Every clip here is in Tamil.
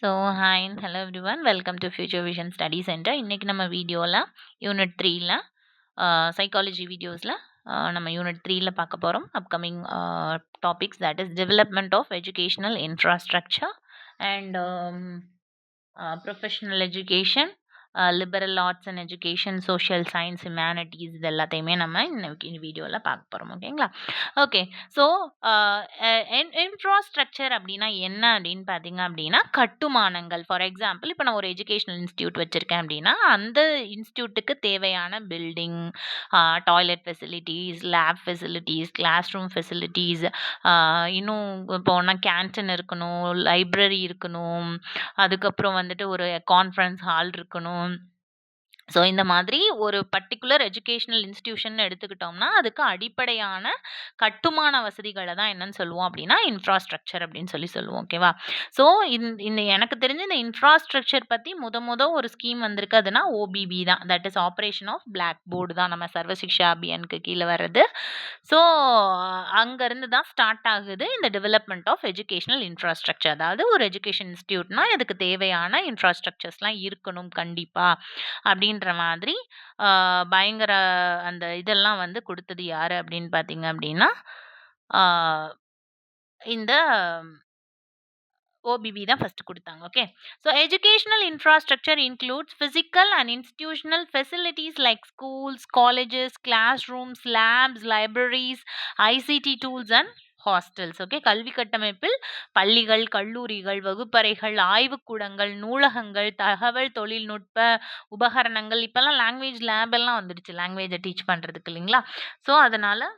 So hi and hello everyone welcome to future vision study centre. இன்றைக்கி நம்ம வீடியோவில் யூனிட் 3ல சைக்காலஜி வீடியோஸில் நம்ம யூனிட் 3ல பார்க்க போகிறோம். Upcoming topics that is development of educational infrastructure and professional education, liberal arts and education, social science, humanities இது எல்லாத்தையுமே நம்ம இன்னைக்கு வீடியோவில் பார்க்க போகிறோம். ஓகேங்களா? ஓகே. ஸோ இன்ஃப்ராஸ்ட்ரக்சர் அப்படின்னா என்ன அப்படின்னு பார்த்தீங்க அப்படின்னா கட்டுமானங்கள். ஃபார் எக்ஸாம்பிள் இப்போ நான் ஒரு எஜுகேஷனல் இன்ஸ்டியூட் வச்சுருக்கேன் அப்படின்னா அந்த இன்ஸ்டியூட்டுக்கு தேவையான building, toilet facilities, lab facilities, class room facilities, இன்னும் போனால் கேன்டீன் இருக்கணும், லைப்ரரி இருக்கணும், அதுக்கப்புறம் வந்துட்டு ஒரு கான்ஃபரன்ஸ் ஹால் இருக்கணும். ஸோ இந்த மாதிரி ஒரு பர்ட்டிகுலர் எஜுகேஷனல் இன்ஸ்டிடியூஷன் எடுத்துக்கிட்டோம்னா அதுக்கு அடிப்படையான கட்டுமான வசதிகளை தான் என்னன்னு சொல்லுவோம் அப்படின்னா இன்ஃப்ராஸ்ட்ரக்சர் அப்படின்னு சொல்லுவோம். ஓகேவா? ஸோ இந்த எனக்கு தெரிஞ்ச இந்த இன்ஃப்ராஸ்ட்ரக்சர் பற்றி முத ஒரு ஸ்கீம் வந்திருக்கு. அதுனா ஓபிபி தான். That is operation of blackboard தான் நம்ம சர்வ சிக்ஷா அபியானுக்கு கீழே வர்றது. ஸோ அங்கேருந்து தான் ஸ்டார்ட் ஆகுது இந்த டெவலப்மெண்ட் ஆஃப் எஜுகேஷனல் இன்ஃப்ராஸ்ட்ரக்சர். அதாவது ஒரு எஜுகேஷன் இன்ஸ்டியூட்னா அதுக்கு தேவையான இன்ஃப்ராஸ்ட்ரக்சர்ஸ்லாம் இருக்கணும் கண்டிப்பாக அப்படின்ற மாதிரி பயங்கர அந்த இதெல்லாம் வந்து கொடுத்தது யாரு அப்படின்னு பார்த்தீங்க அப்படின்னா இந்த ஓபிபி தான் ஃபர்ஸ்ட் குடுத்தாங்க. Okay. So educational infrastructure includes physical and institutional facilities like schools, colleges, classrooms, labs, libraries, ICT tools and hostels. Okay. கல்வி கட்டமைப்பில் பள்ளிகள், கல்லூரிகள், வகுப்பறைகள், ஆய்வுக்கூடங்கள், நூலகங்கள், தகவல் தொழில்நுட்ப உபகரணங்கள், இப்பெல்லாம் லாங்குவேஜ் லேப் எல்லாம் வந்துடுச்சு லாங்குவேஜை டீச் பண்றதுக்கு இல்லைங்களா? ஸோ அதனால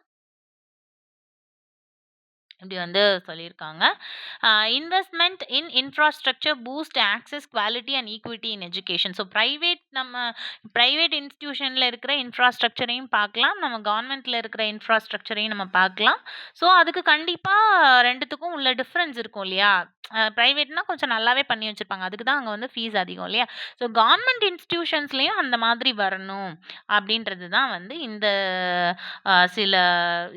இப்படி வந்து சொல்லியிருக்காங்க. Investment in infrastructure boost access, quality and equity in education. So private இன்ஸ்டிடியூஷனில் இருக்கிற இன்ஃப்ராஸ்ட்ரக்சரையும் பார்க்கலாம், நம்ம கவர்மெண்ட்டில் இருக்கிற இன்ஃப்ராஸ்ட்ரக்சரையும் நம்ம பார்க்கலாம். ஸோ அதுக்கு கண்டிப்பாக ரெண்டுத்துக்கும் உள்ள டிஃப்ரென்ஸ் இருக்கும் இல்லையா? ப்ரைவேட்னா கொஞ்சம் நல்லாவே பண்ணி வச்சுருப்பாங்க, அதுக்கு தான் அங்கே வந்து ஃபீஸ் அதிகம் இல்லையா? ஸோ கவர்மெண்ட் இன்ஸ்டிடியூஷன்ஸ்லேயும் அந்த மாதிரி வரணும் அப்படின்றது தான் வந்து இந்த சில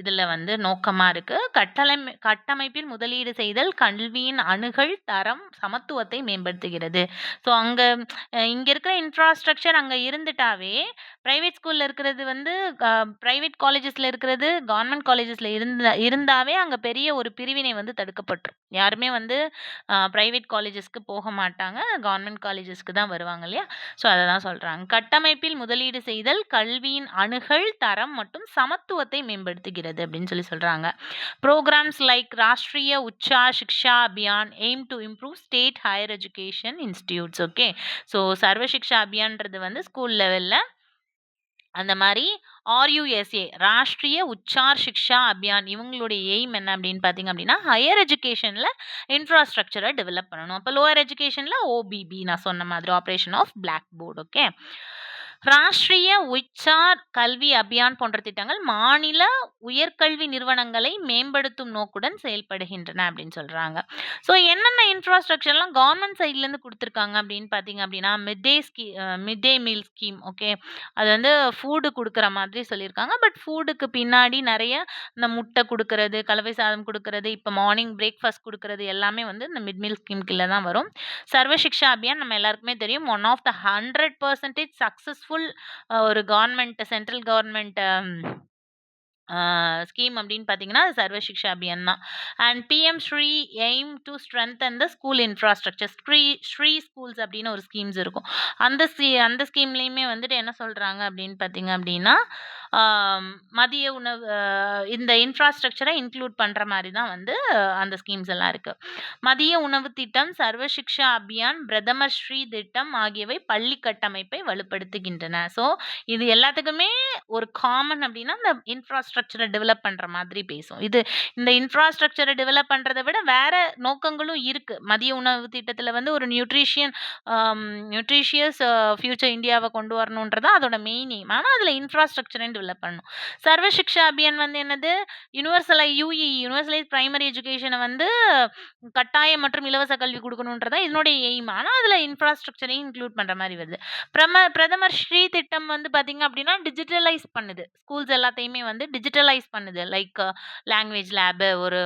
இதில் வந்து நோக்கமாக இருக்குது. கட்டமைப்பில் முதலீடு செய்தல் கல்வியின் அணுகல், தரம், சமத்துவத்தை மேம்படுத்துகிறது. ஸோ இங்கே இருக்கிற இன்ஃப்ராஸ்ட்ரக்சர் அங்கே இருந்துட்டாவே ப்ரைவேட் ஸ்கூலில் இருக்கிறது வந்து ப்ரைவேட் காலேஜஸில் இருக்கிறது கவர்மெண்ட் காலேஜஸில் இருந்தாவே அங்கே பெரிய ஒரு பிரிவினை வந்து தடுக்கப்பட்டுரும். யாருமே வந்து ப்ரைவேட் காலேஜஸ்க்கு போக மாட்டாங்க, கவர்மெண்ட் காலேஜஸ்க்கு தான் வருவாங்க இல்லையா? ஸோ அதை தான் சொல்கிறாங்க. கட்டமைப்பில் முதலீடு செய்தல் கல்வியின் அணுகல், தரம் மற்றும் சமத்துவத்தை மேம்படுத்துகிறது அப்படின்னு சொல்கிறாங்க. Programs like Rashtriya Ucha Shiksha Abhiyan aim to improve state higher education institutes. Okay. So Sarva Shiksha Abhiyanன்றது வந்து ஸ்கூல் லெவலில் அந்த மாதிரி RUSA ராஷ்ட்ரிய உச்சார் சிக்ஷா அபியான் இவங்களுடைய எய்ம் என்ன அப்படின்னு பார்த்தீங்க அப்படின்னா ஹையர் எஜுகேஷனில் இன்ஃப்ராஸ்ட்ரக்சரை டெவலப் பண்ணணும். அப்போ லோயர் எஜுகேஷனில் ஓபிபி நான் சொன்ன மாதிரி operation of blackboard. Okay. Rashtriya Uchchatar கல்வி அபியான் போன்ற திட்டங்கள் மாநில உயர்கல்வி நிறுவனங்களை மேம்படுத்தும் நோக்குடன் செயல்படுகின்றன அப்படின்னு சொல்றாங்க. ஸோ என்னென்ன இன்ஃப்ராஸ்ட்ரக்சர்லாம் கவர்மெண்ட் சைட்லேருந்து கொடுத்துருக்காங்க அப்படின்னு பார்த்தீங்க அப்படின்னா மிட் டே மீல் ஸ்கீம். ஓகே. அது வந்து ஃபுட்டு கொடுக்குற மாதிரி சொல்லியிருக்காங்க. பட் ஃபுட்டுக்கு பின்னாடி நிறைய இந்த முட்டை கொடுக்கறது, கலவை சாதம் கொடுக்கறது, இப்போ மார்னிங் பிரேக்ஃபாஸ்ட் கொடுக்கறது எல்லாமே வந்து இந்த மிட் மீல் ஸ்கீம் கீழே தான் வரும். சர்வ சிக்ஷா அபியான் நம்ம எல்லாருக்குமே தெரியும், ஒன் ஆஃப் த 100% சக்ஸஸ்ஃபுல் ஒரு கவர்மெண்ட் சென்ட்ரல் கவர்மெண்ட் ஸ்கீம் அப்படின்னு பார்த்தீங்கன்னா அது சர்வ சிக்ஷா அபியான் தான். And PM Sri aim to strengthen the school infrastructure. Sri schools அப்படின்னு ஒரு ஸ்கீம்ஸ் இருக்கும். அந்த ஸ்கீம்லேயுமே வந்துட்டு என்ன சொல்கிறாங்க அப்படின்னு பார்த்தீங்க அப்படின்னா மதிய உணவு இந்த இன்ஃப்ராஸ்ட்ரக்சரை இன்க்ளூட் பண்ணுற மாதிரி தான் வந்து அந்த ஸ்கீம்ஸ் எல்லாம் இருக்குது. மதிய உணவு திட்டம், சர்வ சிக்ஷா அபியான், பிரதமர் ஸ்ரீ திட்டம் ஆகியவை பள்ளி கட்டமைப்பை வலுப்படுத்துகின்றன. ஸோ இது எல்லாத்துக்குமே ஒரு காமன் அப்படின்னா இந்த இன்ஃப்ராஸ்ட்ரக்சரை டெவலப் பண்ணுற மாதிரி பேசும். இந்த இன்ஃப்ராஸ்ட்ரக்சரை டெவலப் பண்ணுறதை விட வேற நோக்கங்களும் இருக்குது. மதிய உணவு திட்டத்தில் வந்து ஒரு நியூட்ரிஷியஸ் ஃபியூச்சர் இந்தியாவை கொண்டு வரணுன்றது அதோட மெயின் எய்ம். ஆனால் அதில் இன்ஃப்ராஸ்ட்ரக்சரை டெவலப் பண்ணணும். சர்வ சிக்ஷா அபியான் வந்து என்னது, யூனிவர்சலைஸ் பிரைமரி எஜுகேஷனை வந்து கட்டாயம் மற்றும் இலவச கல்வி கொடுக்கணுன்றதா இதனுடைய எய்ம். ஆனால் அதில் இன்ஃப்ராஸ்ட்ரக்சரையும் இன்க்ளூட் பண்ணுற மாதிரி வருது. பிரதமர் ஸ்ரீ திட்டம் வந்து பார்த்தீங்க அப்படின்னா டிஜிட்டலைஸ் பண்ணுது, ஸ்கூல்ஸ் எல்லாத்தையுமே வந்து டிஜிட்டலைஸ் பண்ணுது. லைக் லாங்குவேஜ் லேபு, ஒரு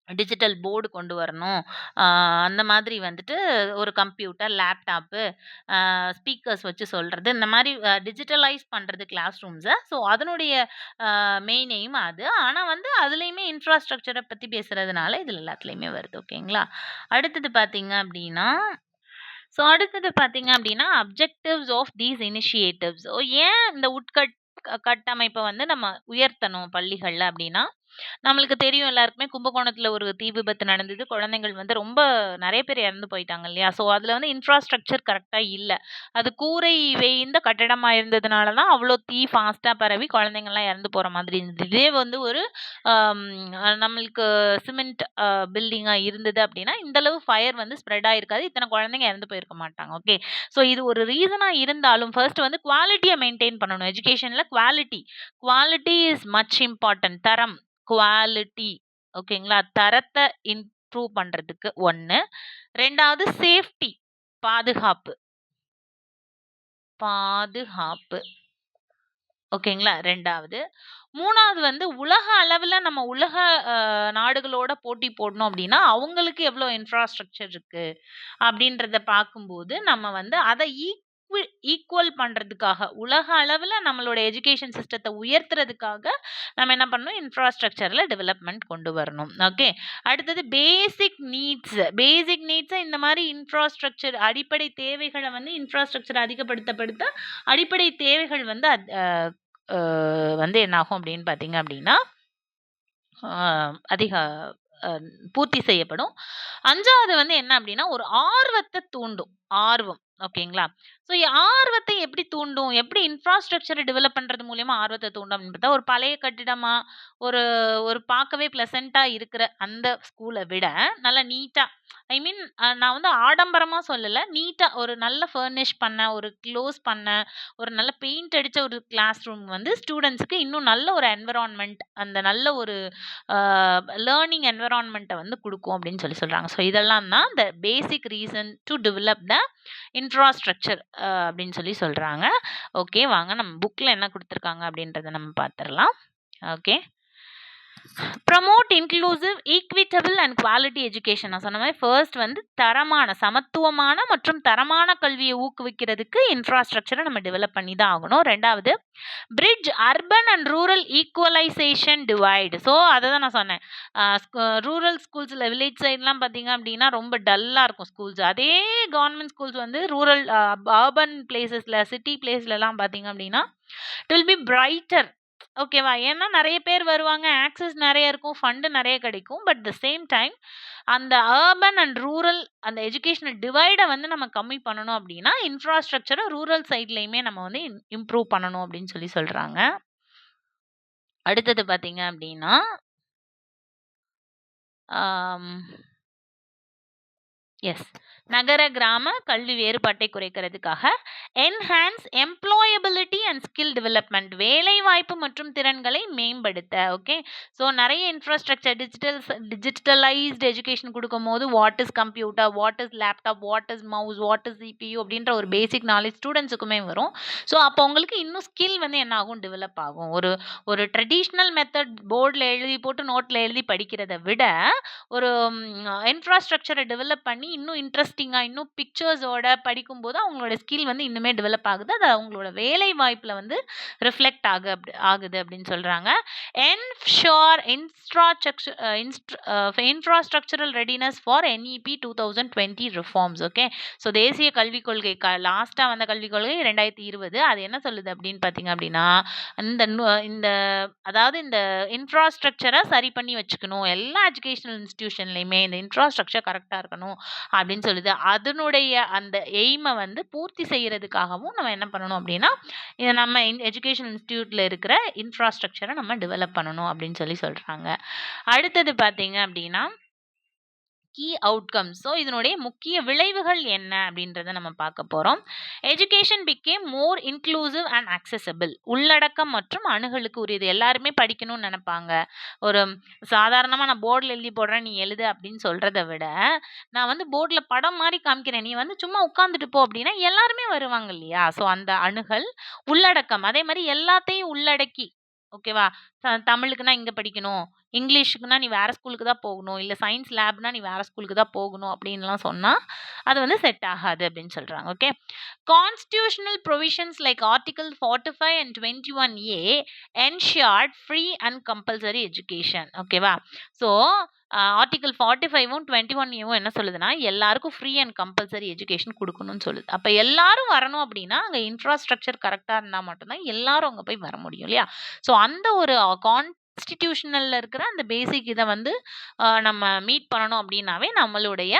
டிஜிட்டல் போர்டு கொண்டு வரணும். அ அந்த மாதிரி வந்துட்டு ஒரு கம்ப்யூட்டர், லேப்டாப்பு, ஸ்பீக்கர்ஸ் வச்சு சொல்றது. இந்த மாரி டிஜிட்டலைஸ் பண்றது கிளாஸ் ரூம்ஸ. ஸோ அதனுடைய மெயின் எய்ம் அது. ஆனா வந்து அதுலயுமே இன்ஃப்ராஸ்ட்ரக்சர பத்தி பேசுறதுனால இதுல எல்லாத்துலயுமே வருது. ஓகேங்களா? அடுத்தது பார்த்தீங்க அப்டின்னா அடுத்தது பார்த்தீங்க அப்டின்னா, அப்ஜெக்டிவ்ஸ் ஆஃப் தீஸ் இனிஷியேட்டிவ்ஸ். ஏன் இந்த கட்டமைப்ப வந்து நம்ம உயர்த்தணும் பள்ளிகள்ல அப்டின்னா, நம்மளுக்கு தெரியும் எல்லாருக்குமே கும்பகோணத்துல ஒரு தீ விபத்து நடந்தது. குழந்தைகள் வந்து ரொம்ப நெறைய பேர் இறந்து போயிட்டாங்க இல்லையா? அதுல வந்து இன்ஃப்ராஸ்ட்ரக்சர் கரெக்ட்டா இல்ல. அது கூரை வேய்ந்த கட்டடமா இருந்ததுனால தான் அவ்ளோ தீ ஃபாஸ்ட்டா பரவி குழந்தைங்கலாம் இறந்து போற மாதிரி இருந்தது. இதே வந்து ஒரு அம் நம்மளுக்கு சிமெண்ட் பில்டிங்கா இருந்தது அப்டின்னா, இந்த அளவு ஃபயர் வந்து ஸ்ப்ரெட் ஆயிருக்காது. இத்தன குழந்தைங்க இறந்து போயிருக்க மாட்டாங்க. ஓகே. இது ஒரு ரீசனா இருந்தாலும் ஃபர்ஸ்ட் வந்து குவாலிட்டிய மெயின்டெயின் பண்ணணும். எஜுகேஷன்ல quality. Quality is much important. தரம், குவாலிட்டி. ஓகேங்களா? தரத்த இம்ப்ரூவ் பண்றதுக்கு 1. 2வது சேஃப்டி. பாதுகாப்பு. பாதுகாப்பு. ஓகேங்களா? 2வது. 3வது வந்து உலக அளவுல நம்ம உலக அ நாடுகளோட போட்டி போடணும் அப்டின்னா, அவங்களுக்கு எவ்ளோ இன்ஃப்ராஸ்ட்ரக்சர் இருக்கு அப்டின்றத பார்க்கும்போது, நம்ம வந்து அத ஈக்குவல் பண்றதுக்காக, உலக அளவுல நம்மளோட எஜுகேஷன் சிஸ்டத்த உயர்த்துறதுக்காக, நம்ம என்ன பண்ணணும்? இன்ஃப்ராஸ்ட்ரக்சர்ல டெவலப்மென்ட் கொண்டு வரணும். ஓகே. அடுத்தது பேசிக் நீட்ஸ். பேசிக் நீட்ஸ இந்த மாரி இன்ஃப்ராஸ்ட்ரக்சர் அடிப்படை தேவைகள வந்து இன்ஃப்ராஸ்ட்ரக்சர் அதிகப்படுத்த அடிப்படை தேவைகள் வந்து வந்து என்னாகும் அப்படின்னு பார்த்தீங்க அப்படின்னா, அ அதிக அ பூர்த்தி செய்யப்படும். 5வது வந்து என்ன அப்படின்னா, ஒரு ஆர்வத்த தூண்டும். ஆர்வம். ஓகேங்களா? ஸோ ஆர்வத்தை எப்படி தூண்டும்? எப்படி இன்ஃப்ராஸ்ட்ரக்சர டெவலப் பண்றது மூலியமா ஆர்வத்த தூண்டும் அப்படின்னு பார்த்தா, ஒரு பழைய கட்டிடமா, ஒரு ஒரு பார்க்கவே பிளசன்ட்டா இருக்கிற அந்த ஸ்கூல விட, நல்லா நீட்டா ஐ மீன் நான் வந்து ஆடம்பரமா சொல்லல. நீட்டா ஒரு நல்ல ஃபர்னிஷ் பண்ண, ஒரு க்ளோஸ் பண்ண, ஒரு நல்ல பெயிண்ட் அடிச்ச ஒரு கிளாஸ் ரூம் வந்து ஸ்டூடண்ட்ஸ்க்கு இன்னும் நல்ல ஒரு என்வைரன்மென்ட், அந்த நல்ல ஒரு அ லேர்னிங் என்வைரன்மென்ட்ட வந்து குடுக்கும் அப்படின்னு சொல்றாங்க. இதெல்லாம் தான் the basic reason to develop the infrastructure அப்படின்னு சொல்றாங்க. ஓகே, வாங்க நம்ம புக்ல என்ன குடுத்துருக்காங்க அப்படின்றத நம்ம பார்த்துரலாம். Okay. Promote inclusive, equitable and quality education. நான் சொன்ன மாரி ஃபர்ஸ்ட் வந்து தரமான, சமத்துவமான மற்றும் தரமான கல்விய ஊக்குவிக்கிறதுக்கு இன்ஃப்ராஸ்ட்ரக்சர நம்ம டெவலப் பண்ணி தான் ஆகணும். 2வது bridge urban and rural equalisation divide. அததான் நான் சொன்னேன். ரூரல் ஸ்கூல்ஸ்ல வில்லேஜ் சைட்லாம் பார்த்தீங்க அப்படின்னா, ரொம்ப டல்லா இருக்கும் ஸ்கூல்ஸ். அதே கவர்ன்மெண்ட் ஸ்கூல்ஸ் வந்து ரூரல் அர்பன் பிளேஸஸ்ல, சிட்டி பிளேஸ்லலாம் பார்த்தீங்க அப்படின்னா, இட் வில் பி பிரைட்டர். ஓகேவா? ஏன்னா நெறைய பேர் வருவாங்க. ஆக்சஸ் நெறைய இருக்கும். ஃபண்ட் நெறைய கிடைக்கும். பட் த சேம் டைம் அந்த அர்பன் அண்ட் ரூரல் அந்த எஜுகேஷனல் டிவைட வந்து நம்ம கம்மி பண்ணணும் அப்டின்னா, இன்ஃப்ராஸ்ட்ரக்சர ரூரல் சைட்லயுமே நம்ம வந்து இம்ப்ரூவ் பண்ணணும் அப்டின்னு சொல்றாங்க. அடுத்தது பார்த்தீங்க அப்டின்னா, ஆம். எஸ். நகர, கிராம கல்வி வேறுபாட்டை குறைக்கிறதுக்காக enhance employability and skill development. வேலைவாய்ப்பு மற்றும் திறன்களை மேம்படுத்த. ஓகே. நெறைய இன்ஃப்ராஸ்ட்ரக்சர் டிஜிட்டலைஸ்ட் எஜுகேஷன் குடுக்கும்போது, what is computer, what is laptop, what is mouse, what is CPU அப்படின்ற ஒரு பேசிக் நாலேட்ஜ் ஸ்டூடண்ட்ஸுக்குமே வரும். அப்போ உங்களுக்கு இன்னும் ஸ்கில் வந்து என்ன ஆகும்? டெவலப் ஆகும். ஒரு ஒரு ட்ரெடிஷனல் மெத்தட் போர்ட்ல எழுதி போட்டு, நோட்ல எழுதி படிக்கிறத விட, ஒரு இன்ஃப்ராஸ்ட்ரக்சர டெவலப் பண்ணி இன்னும் இன்ட்ரஸ்டிங்கா, இன்னும் பிக்சர்ஸோட படிக்கும்போது அவங்களோட ஸ்கில் வந்து இன்னுமே டெவலப் ஆகுது. அது அவங்களோட வேலை வாய்ப்புல வந்து ரிஃப்ளெக்ட் ஆகுது அப்படின்னு சொல்றாங்க. Ensure infrastructural readiness for NEP 2020 reforms. Okay. தேசிய கல்விக் கொள்கை லாஸ்ட்டா வந்த கல்விக் கொள்கை 2020. அது என்ன சொல்லுது அப்படின்னு பார்த்தீங்க அப்படின்னா, இந்த இந்த அதாவது இந்த இன்ஃப்ராஸ்ட்ரக்சர சரி பண்ணி வச்சுக்கணும். எல்லா எஜுகேஷனல் இன்ஸ்டிடியூஷன்லயுமே இந்த இன்ஃப்ராஸ்ட்ரக்சர் கரெக்ட்டா இருக்கணும் அப்படின்னு சொல்லுது. அதனுடைய அந்த எய்ம வந்து பூர்த்தி செய்யறதுக்காகவும் நம்ம என்ன பண்ணணும் அப்படின்னா, இத நம்ம எஜுகேஷன் இன்ஸ்டிடியூட்ல இருக்கிற இன்ஃப்ராஸ்ட்ரக்சர நம்ம டெவலப் பண்ணணும் அப்படின்னு சொல்றாங்க. அடுத்தது பார்த்தீங்க அப்படின்னா, கீ அவுட்கம்ஸ். இதனுடைய முக்கிய விளைவுகள் என்ன அப்படின்றத நம்ம பார்க்க போறோம். Education become more inclusive and accessible. உள்ளடக்கம் மற்றும் அணுகலுக்கு உரியது. எல்லாருமே படிக்கணும்னு நெனைப்பாங்க. ஒரு சாதாரணமா நான் போர்ட்ல எழுதி போடுறேன், நீ எழுது அப்படின்னு சொல்றத விட, நான் வந்து போர்ட்ல படம் மாரி காமிக்கிறேன். நீ வந்து சும்மா உட்கார்ந்துட்டு போ அப்படின்னா எல்லாருமே வருவாங்க இல்லையா? அந்த அணுகல், உள்ளடக்கம் அதே மாரி எல்லாத்தையும் உள்ளடக்கி ஓகேவா? தமிழுக்குன்னா இங்க படிக்கணும். இங்கிலீஷுக்குன்னா நீ வேற ஸ்கூலுக்கு தான் போகணும். இல்ல சயன்ஸ் லேப்னா நீ வேற ஸ்கூலுக்கு தான் போகணும் அப்டின்லாம் சொன்னா, அது வந்து செட் ஆகாது அப்டின்னு சொல்றாங்க. Okay. Constitutional provisions like Article 45 and 21A ensured free and compulsory education. ஓகேவா? ஸோ ஆர்டிகிள் 45ம் 21ஏவும் என்ன சொல்லுதுன்னா, எல்லாருக்கும் ஃப்ரீ அண்ட் கம்பல்சரி எஜுகேஷன் குடுக்கணும்னு சொல்லுது. அப்ப எல்லாரும் வரணும் அப்டின்னா, அங்க இன்ஃப்ராஸ்ட்ரக்சர் கரெக்ட்டா இருந்தா மட்டும் தான் எல்லாரும் அங்க போய் வர முடியும் இல்லையா? ஸோ அந்த ஒரு கான்ஸ்டிடியூஷனல்ல இருக்கிற அந்த பேசிக் இத வந்து நம்ம மீட் பண்ணணும் அப்டின்னாவே, நம்மளுடைய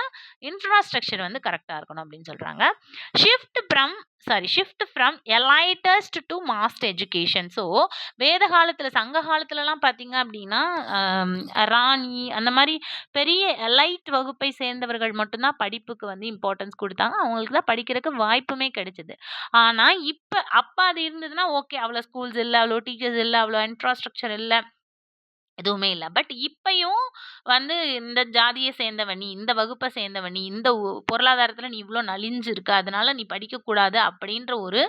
இன்ஃப்ராஸ்ட்ரக்சர் வந்து கரெக்ட்டா இருக்கணும் அப்டின்னு சொல்றாங்க. Shift from elitist to mass education. So வேத காலத்துல, சங்க காலத்துலலாம் பார்த்தீங்க அப்டின்னா, ராணி அந்த மாரி பெரிய எலைட் வகுப்பை சேர்ந்தவர்கள் மட்டும் தான் படிப்புக்கு வந்து இம்பார்ட்டன்ஸ் குடுத்தாங்க. அவங்களுக்கு தான் படிக்கிறதுக்கு வாய்ப்புமே கிடைச்சது. ஆனா, அப்ப அது இருந்ததுன்னா, ஓகே அவ்வளோ ஸ்கூல்ஸ் இல்ல, அவ்வளோ டீச்சர்ஸ் இல்ல, அவ்வளோ இன்ஃப்ராஸ்ட்ரக்சர் இல்ல. எதுவுமே இல்ல. பட் இப்பயும் வந்து இந்த ஜாதிய சேர்ந்தவ நீ, இந்த வகுப்ப சேர்ந்தவ நீ, இந்த பொருளாதாரத்துல நீ இவ்ளோ நலிஞ்சு இருக்க. அதனால நீ படிக்கக்கூடாது அப்படின்ற ஒரு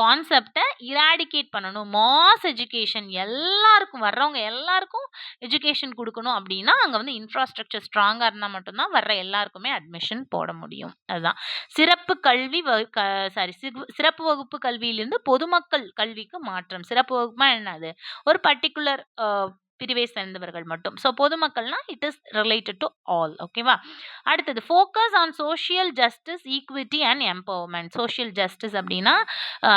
கான்செப்ட்ட இராடிகேட் பண்ணணும். மாஸ் எஜுகேஷன் எல்லாருக்கும் வர்றவங்க எல்லாருக்கும் எஜுகேஷன் குடுக்கணும் அப்படின்னா, அங்க வந்து இன்ஃப்ராஸ்ட்ரக்சர் ஸ்ட்ராங்கா இருந்தா மட்டும் தான் வர்ற எல்லாருக்குமே அட்மிஷன் போட முடியும். அதுதான். சிறப்பு கல்வி வ க சாரி சிறப்பு வகுப்பு கல்வியிலிருந்து பொதுமக்கள் கல்விக்கு மாற்றம். சிறப்பு வகுப்புனா என்னது? ஒரு பர்ட்டிகுலர் பிரிவை சேர்ந்தவர்கள் மட்டும். ஸோ பொதுமக்கள்னா it is related to all. ஓகேவா? அடுத்தது focus on social justice, equity and empowerment. Social justice அப்படின்னா, ஆ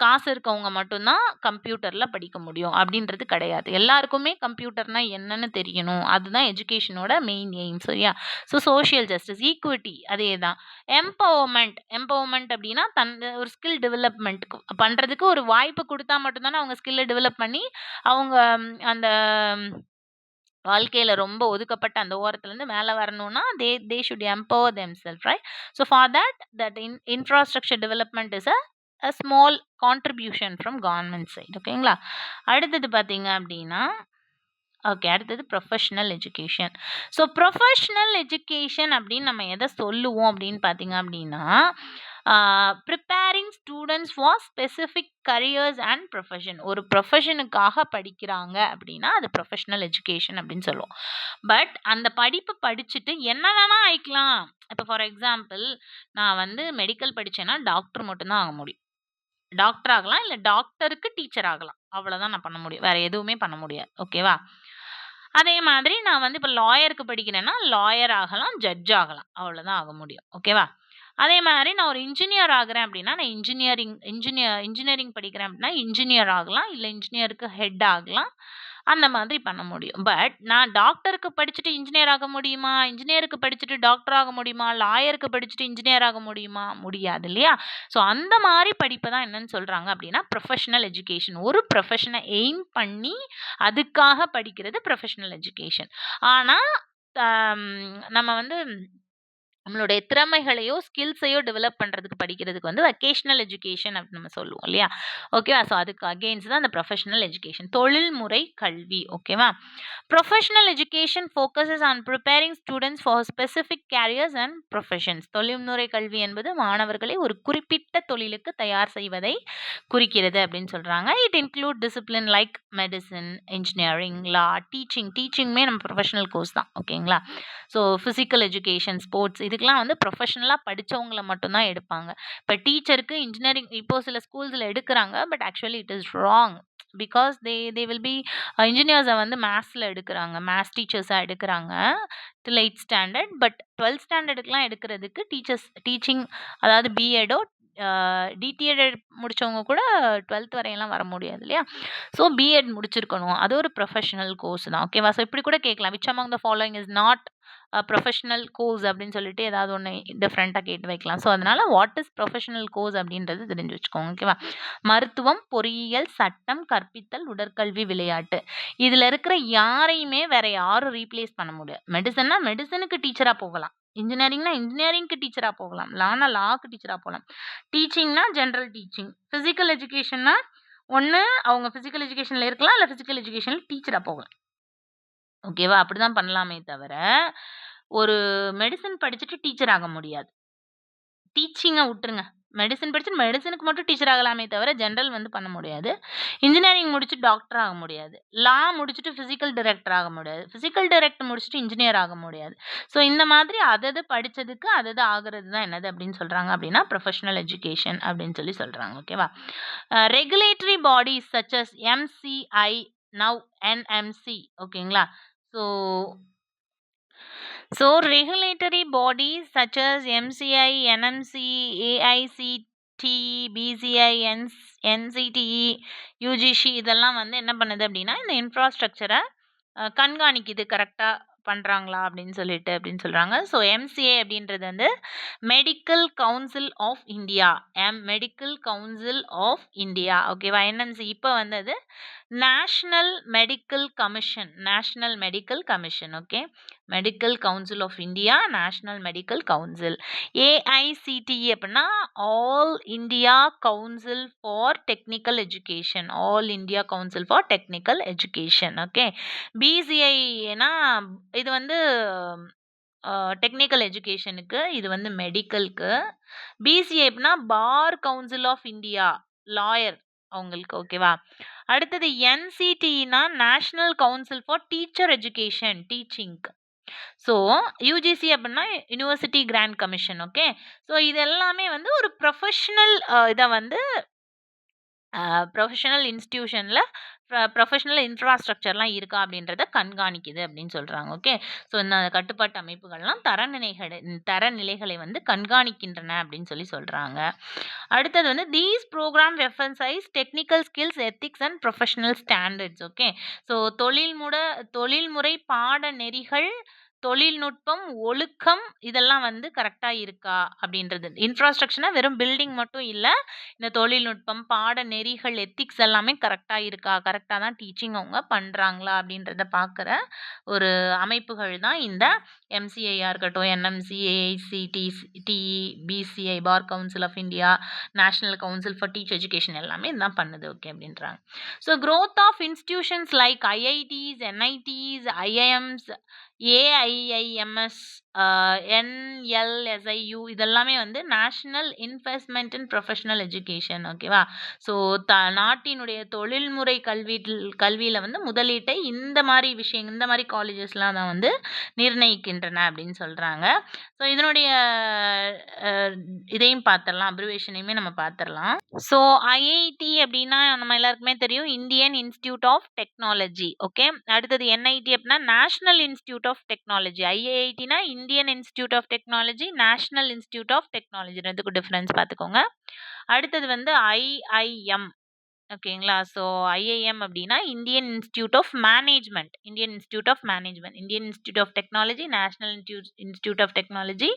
காசு இருக்கவங்க மட்டும் தான் கம்ப்யூட்டர்ல படிக்க முடியும் அப்படின்றது கிடையாது. எல்லாருக்குமே கம்ப்யூட்டர்னா என்னன்னு தெரியணும். அதுதான் எஜுகேஷனோட மெயின் எய்ம். சரியா? ஸோ சோஷியல் ஜஸ்டிஸ், ஈக்விட்டி அதேதான். எம்பவர்மென்ட் அப்படின்னா, ஒரு ஸ்கில் டெவலப்மென்ட் பண்றதுக்கு ஒரு வாய்ப்பு குடுத்தா மட்டும் தானே அவங்க ஸ்கில்ல டெவலப் பண்ணி அவங்க அந்த வாழ்க்கையில ரொம்ப ஒதுக்கப்பட்ட அந்த ஓரத்துலருந்து மேல வரணும்னா, they should empower themselves right? So for that infrastructure development is a small contribution from government side. ஓகேங்களா? அடுத்தது பார்த்தீங்க அப்டின்னா, ஓகே. அடுத்தது professional education. So professional education அப்படின்னு நம்ம எத சொல்லுவோம் அப்படின்னு பார்த்தீங்க அப்படின்னா, preparing students for specific careers and profession. ஒரு ப்ரொஃபஷனுக்காக படிக்கிறாங்க அப்படின்னா, அது ப்ரொஃபஷனல் எஜுகேஷன் அப்படின்னு சொல்லுவோம். பட் அந்த படிப்பு படிச்சுட்டு என்ன வேணா ஆயிக்கலாம். இப்போ ஃபார் எக்ஸாம்பிள், நான் வந்து மெடிக்கல் படிச்சேன்னா டாக்டர் மட்டும் தான் ஆக முடியும். டாக்டர் ஆகலாம், இல்ல டாக்டருக்கு டீச்சர் ஆகலாம். அவ்வளோதான் நான் பண்ண முடியும். வேற எதுவுமே பண்ண முடியாது. ஓகேவா? அதே மாதிரி நான் வந்து இப்ப லாயருக்கு படிக்கிறேன்னா, லாயர் ஆகலாம், ஜட்ஜ் ஆகலாம். அவ்வளோதான் ஆக முடியும். ஓகேவா? அதே மாரி நான் ஒரு இன்ஜினியர் ஆகுறேன் அப்படின்னா, நான் இன்ஜினியரிங் படிக்கிறேன் அப்படின்னா, இன்ஜினியர் ஆகலாம். இல்ல இன்ஜினியருக்கு ஹெட் ஆகலாம். அந்த மாதிரி பண்ண முடியும். பட் நான் டாக்டருக்கு படிச்சுட்டு இன்ஜினியர் ஆக முடியுமா? இன்ஜினியருக்கு படிச்சுட்டு டாக்டர் ஆக முடியுமா? லாயருக்கு படிச்சுட்டு இன்ஜினியர் ஆக முடியுமா? முடியாது இல்லையா? ஸோ அந்த மாரி படிப்ப தான் என்னன்னு சொல்றாங்க அப்படின்னா, ப்ரொஃபஷனல் எஜுகேஷன். ஒரு ப்ரொஃபஷன எய்ம் பண்ணி அதுக்காக படிக்கிறது ப்ரொஃபஷனல் எஜுகேஷன். ஆனா, அம் நம்ம வந்து நம்மளுடைய திறமைகளையோ, ஸ்கில்ஸையோ டெவலப் பண்றதுக்கு படிக்கிறதுக்கு வந்து வொகேஷனல் எஜுகேஷன் அப்படின்னு நம்ம சொல்லுவோம் இல்லையா? ஓகேவா? ஸோ அதுக்கு அகைன்ஸ்ட் தான் அந்த ப்ரொஃபஷனல் எஜுகேஷன். தொழில்முறை கல்வி. ஓகேவா? Professional education focuses on preparing students for specific careers and professions. தொழில்முறை கல்வி என்பது மாணவர்களை ஒரு குறிப்பிட்ட தொழிலுக்கு தயார் செய்வதை குறிக்கிறது அப்படின்னு சொல்றாங்க. It include discipline like medicine, engineering, law, டீச்சிங்குமே நம்ம ப்ரொஃபஷனல் கோர்ஸ் தான். ஓகேங்களா? ஸோ ஃபிசிக்கல் எஜுகேஷன், ஸ்போர்ட்ஸ் இதுக்கெல்லாம் வந்து ப்ரொஃபஷனலா படிச்சவங்கள மட்டும் தான் எடுப்பாங்க. இப்ப டீச்சருக்கு இன்ஜினியரிங் இப்போ சில ஸ்கூல்ஸ்ல எடுக்குறாங்க. But actually it is wrong. Because they will be இன்ஜினியர்ஸ வந்து மேத்ஸ்ல எடுக்குறாங்க. மேத்ஸ் டீச்சர்ஸா எடுக்குறாங்க டில் 8த் ஸ்டாண்டர்ட். பட் 12த் ஸ்டாண்டர்டுக்குலாம் எடுக்கிறதுக்கு டீச்சிங் அதாவது பிஎட்டோ டிடிஎட் முடிச்சவங்க கூட 12த் வரையெல்லாம் வர முடியாது இல்லையா? ஸோ பிஎட் முடிச்சிருக்கணும். அது ஒரு ப்ரொஃபஷனல் கோர்ஸ் தான். ஓகேவா? ஸோ இப்படி கூட கேட்கலாம். Which among the following is not professional course அப்படின்னு சொல்லிட்டு ஏதாவது ஒண்ணு டிஃபரெண்ட்டா கேட்டு வைக்கலாம். ஸோ அதனால வாட் இஸ் ப்ரொஃபஷனல் கோர்ஸ் அப்படின்றது தெரிஞ்சு வச்சுக்கோங்க. ஓகேவா? மருத்துவம், பொறியியல், சட்டம், கற்பித்தல், உடற்கல்வி, விளையாட்டு. இதுல இருக்கிற யாரையுமே வேற யாரும் ரீப்ளேஸ் பண்ண முடியாது. மெடிசன்னா மெடிசனுக்கு டீச்சரா போகலாம். இன்ஜினியரிங்னா இன்ஜினியரிங்க்கு டீச்சரா போகலாம். லானா லாக்கு டீச்சரா போகலாம். டீச்சிங்னா ஜெனரல் டீச்சிங். பிசிக்கல் எஜுகேஷன்னா ஒண்ணு அவங்க பிசிக்கல் எஜுகேஷன்ல இருக்கலாம். இல்ல பிசிக்கல் எஜுகேஷன்ல டீச்சரா போகலாம். ஓகேவா? அப்படிதான் பண்ணலாமே தவிர, ஒரு மெடிசின் படிச்சுட்டு டீச்சர் ஆக முடியாது. டீச்சிங்க விட்டுருங்க. மெடிசின் படிச்சு மெடிசினுக்கு மட்டும் டீச்சர் ஆகலாமே தவிர ஜென்ரல் வந்து பண்ண முடியாது. இன்ஜினியரிங் முடிச்சு டாக்டர் ஆக முடியாது. லா முடிச்சுட்டு பிசிக்கல் டைரக்டர் ஆக முடியாது. பிசிக்கல் டைரக்டர் முடிச்சுட்டு இன்ஜினியர் ஆக முடியாது. ஸோ இந்த மாதிரி அதது படிச்சதுக்கு அதது ஆகுறது தான் என்னது அப்படின்னு சொல்றாங்க அப்படின்னா ப்ரொஃபஷனல் எஜுகேஷன் அப்படின்னு சொல்றாங்க. ஓகேவா? Regulatory bodies such as MCI, now NMC. ஓகேங்களா? So regulatory bodies such as MCI, NMC, AICTE, BCI, NCTE, UGC இதெல்லாம் வந்து என்ன பண்ணுது அப்படின்னா இந்த இன்ஃப்ராஸ்ட்ரக்சரை கண்காணிக்குது கரெக்டாக பண்ணுறாங்களா அப்படின்னு சொல்கிறாங்க. ஸோ MCA அப்படின்றது வந்து medical council of India, medical council of India. ஓகேவா? NMC இப்போ வந்து அது national medical commission. Okay, medical council of India, national medical council. AICTE அப்படின்னா all India council for technical education, okay. BCIனா இது வந்து டெக்னிக்கல் எஜுகேஷனுக்கு, இது வந்து மெடிக்கலுக்கு. BCI அப்படின்னா bar council of India, lawyer அவங்களுக்கு. ஓகேவா? அடுத்தது NCTனா national council for teacher education, டீச்சிங்க்கு. ஸோ UGC அப்படின்னா university grant commission. Okay, so இது எல்லாமே வந்து ஒரு ப்ரொஃபஷனல் இதை வந்து ப்ரொஃபஷனல் இன்ஸ்டிடியூஷனில் ப்ரொஃபஷனல் இன்ஃப்ராஸ்ட்ரக்சர்லாம் இருக்கா அப்படின்றத கண்காணிக்குது அப்படின்னு சொல்கிறாங்க. ஓகே, ஸோ இந்த கட்டுப்பாட்டு அமைப்புகள்லாம் தரநிலைகளை வந்து கண்காணிக்கின்றன அப்படின்னு சொல்கிறாங்க. அடுத்தது வந்து these programme references technical skills, ethics and professional standards. Okay, so தொழில்முறை பாடநெறிகள், தொழில்நுட்பம், ஒழுக்கம் இதெல்லாம் வந்து கரெக்டாக இருக்கா அப்படின்றது. இன்ஃப்ராஸ்ட்ரக்சர்னா வெறும் பில்டிங் மட்டும் இல்லை, இந்த தொழில்நுட்பம், பாடநெறிகள், எத்திக்ஸ் எல்லாமே கரெக்டாக இருக்கா, கரெக்டாக தான் டீச்சிங் அவங்க பண்ணுறாங்களா அப்படின்றத பார்க்குற ஒரு அமைப்புகள் தான் இந்த MCIயாக இருக்கட்டும், NMC, AICTE, BCI, bar council of India, national council for teacher education எல்லாமே இதுதான் பண்ணுது. ஓகே அப்படின்றாங்க. So growth of institutions like IITs, NITs, IIMs, AIIMS, NLSIU இதெல்லாமே வந்து national investment in professional education. ஓகேவா? ஸோ நாட்டினுடைய தொழில்முறை கல்வியில் வந்து முதலீட்டை இந்த மாதிரி காலேஜஸ்லாம் தான் வந்து நிர்ணயிக்கின்றன அப்படின்னு சொல்கிறாங்க. ஸோ இதனுடைய இதையும் பார்த்துடலாம், அப்ரிவேஷனையுமே நம்ம பார்த்துடலாம். ஸோ IIT அப்படின்னா நம்ம எல்லாருக்குமே தெரியும், Indian institute of technology. Okay, அடுத்தது NIT அப்படின்னா நேஷனல் இன்ஸ்டிடியூட் ஆஃப் டெக்னாலஜி. IITனா Indian institute of technology, national institute of technology, ரெண்டுக்கும் டிஃபரன்ஸ் பார்த்துக்கோங்க. அடுத்தது வந்து IIM. ஓகேங்களா? ஸோ IIM அப்படின்னா Indian institute of management, Indian institute of technology, national institute of technology,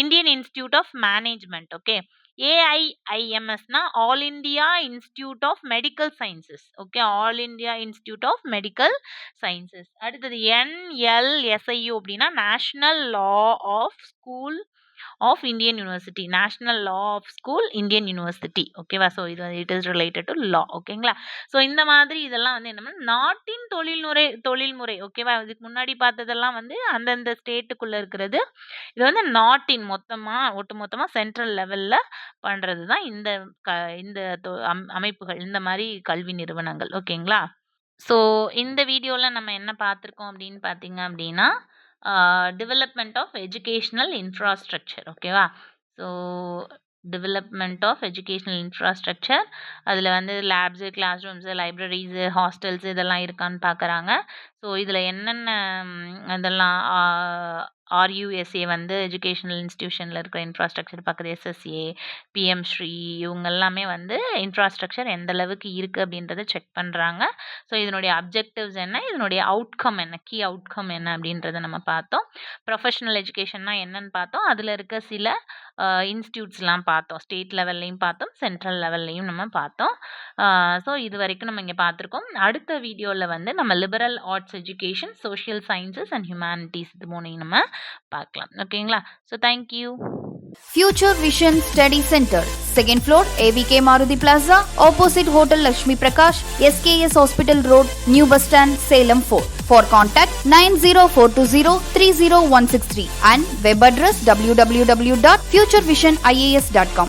Indian institute of management. Okay, AIIMSனா all India institute of medical sciences. Okay, all India institute of medical sciences. அடுத்தது NLSIU அப்படின்னா national law of school of Indian university, national law of school Indian university. ஓகேவா? ஸோ இது it is related to law. ஓகேங்களா? ஸோ இந்த மாதிரி இதெல்லாம் வந்து என்ன நாட்டின் தொழில்முறை. ஓகேவா? இதுக்கு முன்னாடி பார்த்ததெல்லாம் வந்து அந்தந்த ஸ்டேட்டுக்குள்ள இருக்கிறது. இது வந்து நாட்டின் ஒட்டுமொத்தமாக சென்ட்ரல் லெவல்ல பண்றது தான் இந்த அமைப்புகள், இந்த மாதிரி கல்வி நிறுவனங்கள். ஓகேங்களா? ஸோ இந்த வீடியோவில் நம்ம என்ன பார்த்துருக்கோம் அப்படின்னு பார்த்தீங்க அப்படின்னா டெவலப்மெண்ட் ஆஃப் எஜுகேஷ்னல் இன்ஃப்ராஸ்ட்ரக்சர். ஓகேவா? So development of educational infrastructure, அதில் வந்து labs, class rooms, libraries, hostels இதெல்லாம் இருக்கான்னு பார்க்குறாங்க. ஸோ இதில் என்னென்ன இதெல்லாம் RUSA வந்து எஜுகேஷ்னல் இன்ஸ்டிடியூஷனில் இருக்கிற இன்ஃப்ராஸ்ட்ரக்சர் பார்க்குது. SSA, PM ஸ்ரீ இவங்க எல்லாமே வந்து இன்ஃப்ராஸ்ட்ரக்சர் எந்த அளவுக்கு இருக்குது அப்படின்றத செக் பண்ணுறாங்க. ஸோ இதனுடைய அப்ஜெக்டிவ்ஸ் என்ன, இதனுடைய அவுட்கம் என்ன, கீ அவுட்கம் என்ன அப்படின்றத நம்ம பார்த்தோம். ப்ரொஃபஷனல் எஜுகேஷன்னா என்னன்னு பார்த்தோம். அதில் இருக்க சில இன்ஸ்டியூட்ஸ்லாம் பார்த்தோம். ஸ்டேட் லெவல்லையும் பார்த்தோம், சென்ட்ரல் லெவல்லையும் நம்ம பார்த்தோம். ஸோ இது வரைக்கும் நம்ம இங்கே பார்த்துருக்கோம். அடுத்த வீடியோவில் வந்து நம்ம liberal arts education, social sciences and humanities இது மூணையும் நம்ம பார்க்கலாம். ஓகேங்களா? So thank you. Future Vision Study Center, second floor, AVK Maruti Plaza, opposite Hotel Lakshmi Prakash, SKS Hospital Road, New Bus Stand, Salem 4. For contact 90420 30163 and web address www.futurevision.ias.com.